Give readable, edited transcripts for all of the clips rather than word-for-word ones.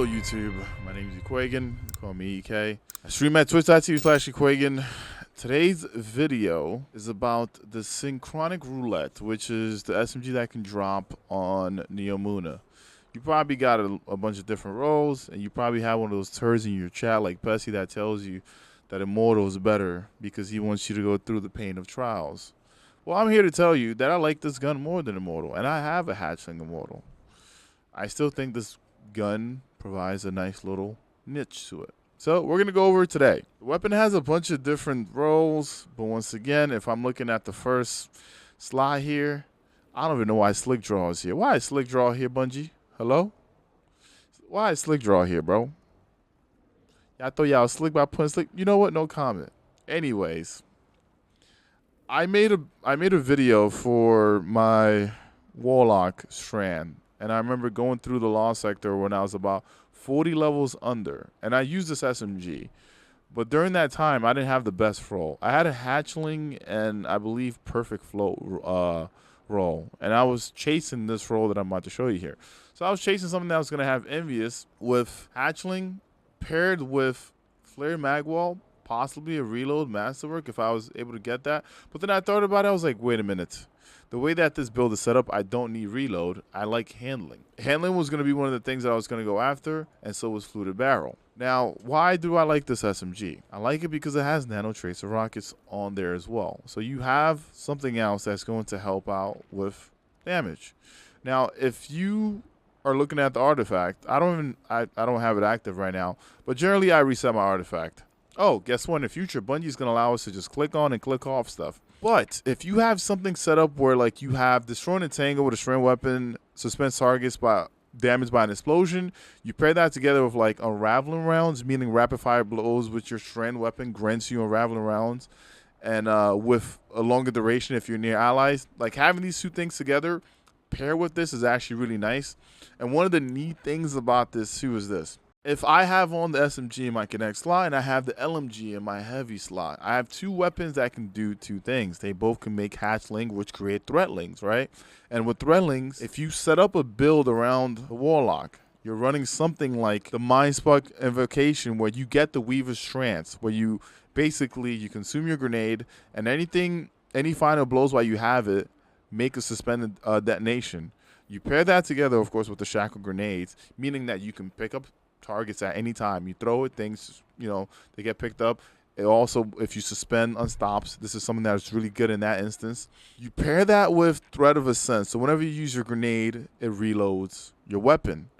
YouTube. My name is Ekuegan. Call me EK. I stream at twitch.tv/Ekuegan. Today's video is about the Synchronic Roulette, which is the SMG that can drop on Neomuna. You probably got a bunch of different roles, and you probably have one of those turds in your chat like Pessy that tells you that Immortal is better because he wants you to go through the pain of trials. Well, I'm here to tell you that I like this gun more than Immortal, and I have a Hatchling Immortal. I still think this gun provides a nice little niche to it. So we're going to go over it today. The weapon has a bunch of different roles, but once again, if I'm looking at the first slide here, I don't even know why Slick Draw is here. Why is Slick Draw here, Bungie? Hello? Why is Slick Draw here, bro? I thought y'all was slick by putting Slick. You know what? No comment. Anyways, I made a video for my Warlock strand, and I remember going through the law sector when I was about 40 levels under, and I used this SMG. But during that time, I didn't have the best role. I had a Hatchling and I believe Perfect Float role, and I was chasing this role that I'm about to show you here. So I was chasing something that was going to have Envious with Hatchling paired with Flare Magwall, possibly a Reload Masterwork if I was able to get that. But then I thought about it, I was like, wait a minute. The way that this build is set up, I don't need reload. I like handling. Handling was going to be one of the things that I was going to go after, and so was Fluted Barrel. Now, why do I like this SMG? I like it because it has Nano Tracer rockets on there as well. So you have something else that's going to help out with damage. Now, if you are looking at the artifact, I don't have it active right now, but generally I reset my artifact. Oh, guess what? In the future, Bungie's going to allow us to just click on and click off stuff. But if you have something set up where like you have Destroying Entangle with a strand weapon, suspends targets by damage by an explosion, you pair that together with like unraveling rounds, meaning rapid fire blows with your strand weapon grants you unraveling rounds, and with a longer duration if you're near allies, like having these two things together pair with this is actually really nice. And one of the neat things about this too is this. If I have on the SMG in my Connect slot and I have the LMG in my Heavy slot, I have two weapons that can do two things. They both can make Hatchling, which create Threatlings, right? And with Threatlings, if you set up a build around the Warlock, you're running something like the Mindspark Invocation where you get the Weaver's Trance, where you basically, you consume your grenade and any final blows while you have it, make a suspended detonation. You pair that together, of course, with the Shackle Grenades, meaning that you can pick up targets at any time. You throw it, things, they get picked up. It also, if you suspend, unstops. This is something that's really good in that instance. You pair that with Threat of Ascent. So whenever you use your grenade, it reloads your weapon.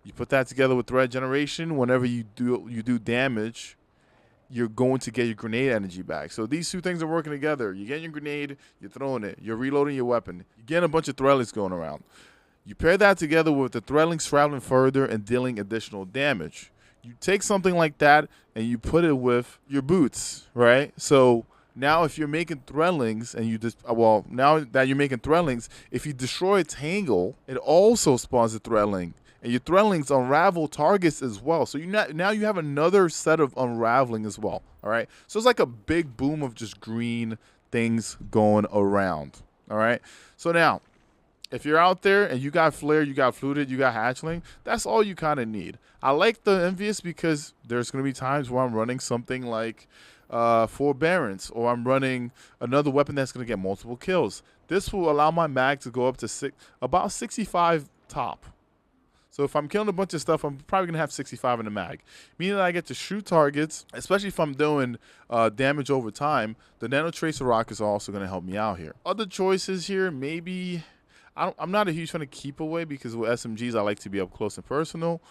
You put that together with Threat Generation. Whenever you do damage, you're going to get your grenade energy back. So these two things are working together. You're getting your grenade, you're throwing it, you're reloading your weapon. You're getting a bunch of Threatlings going around. You pair that together with the Threatlings traveling further and dealing additional damage. You take something like that and you put it with your boots, right? So now if you're making Threatlings and now that you're making Threatlings, if you destroy a Tangle, it also spawns a Threatling. And your Threatlings unravel targets as well. So now you have another set of unraveling as well, all right? So it's like a big boom of just green things going around, all right? So now, if you're out there and you got Flare, you got Fluted, you got Hatchling, that's all you kind of need. I like the Envious because there's going to be times where I'm running something like Forbearance, or I'm running another weapon that's going to get multiple kills. This will allow my mag to go up to about 65 top. So if I'm killing a bunch of stuff, I'm probably going to have 65 in the mag, meaning that I get to shoot targets, especially if I'm doing damage over time. The Nano Tracer rockets are also going to help me out here. Other choices here, maybe I'm not a huge fan of Keep Away because with SMGs, I like to be up close and personal.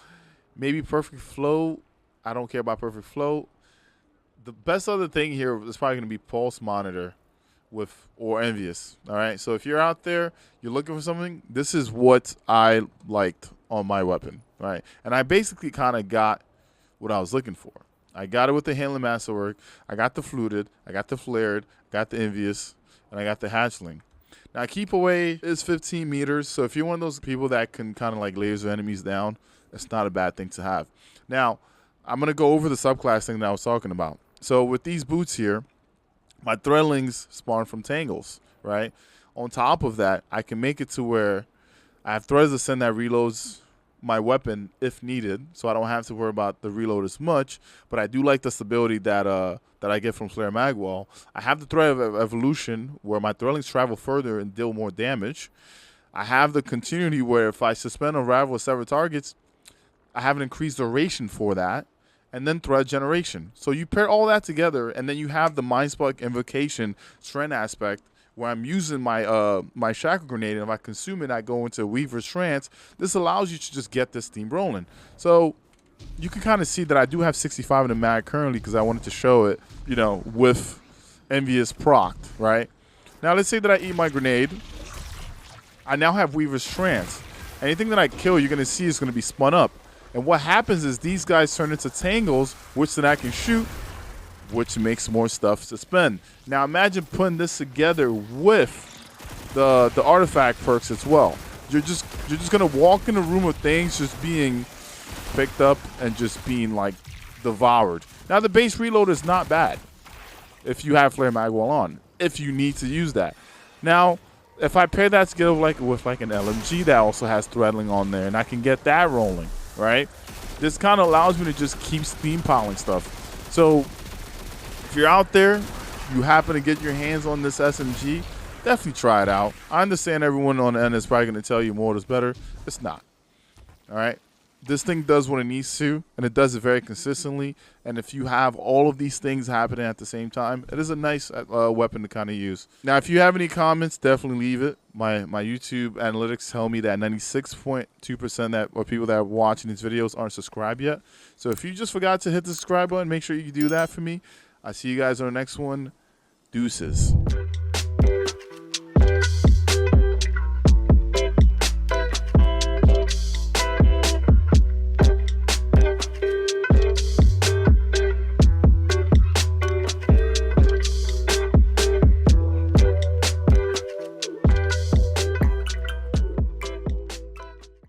Maybe Perfect Float. I don't care about Perfect Float. The best other thing here is probably going to be Pulse Monitor or Envious. All right. So if you're out there, you're looking for something, this is what I liked on my weapon. Right. And I basically kind of got what I was looking for. I got it with the Handling Masterwork. I got the Fluted. I got the Flared. Got the Envious. And I got the Hatchling. Now, Keep Away is 15 meters, so if you're one of those people that can kind of like laser enemies down, it's not a bad thing to have. Now, I'm going to go over the subclass thing that I was talking about. So with these boots here, my Threatlings spawn from Tangles, right? On top of that, I can make it to where I have Threads Ascend that reloads my weapon if needed, so I don't have to worry about the reload as much. But I do like the stability that I get from Flare Magwell. I have the thread of evolution where my throwlings travel further and deal more damage. I have the continuity where if I suspend or rival with several targets, I have an increased duration for that. And then thread generation. So you pair all that together, and then you have the Mind Spark invocation strand aspect where I'm using my my shackle grenade, and if I consume it, I go into Weaver's trance. This allows you to just get this theme rolling. So you can kind of see that I do have 65 in the mag currently because I wanted to show it, you know, with Envious procced, right? Now let's say that I eat my grenade. I now have Weaver's trance. Anything that I kill, you're going to see is going to be spun up. And what happens is these guys turn into tangles, which then I can shoot, which makes more stuff to spend. Now imagine putting this together with the artifact perks as well. You're just gonna walk in a room of things just being picked up and just being like devoured. Now the base reload is not bad if you have Flare Magwell on, if you need to use that. Now if I pair that together with like an LMG that also has threadling on there, and I can get that rolling. Right? This kind of allows me to just keep steampiling stuff. So if you're out there, you happen to get your hands on this SMG, definitely try it out. I understand everyone on the end is probably going to tell you more is better. It's not. All right? This thing does what it needs to, and it does it very consistently. And if you have all of these things happening at the same time, it is a nice weapon to kind of use. Now, if you have any comments, definitely leave it. My YouTube analytics tell me that 96.2% that of people that are watching these videos aren't subscribed yet. So if you just forgot to hit the subscribe button, make sure you do that for me. I'll see you guys on the next one. Deuces.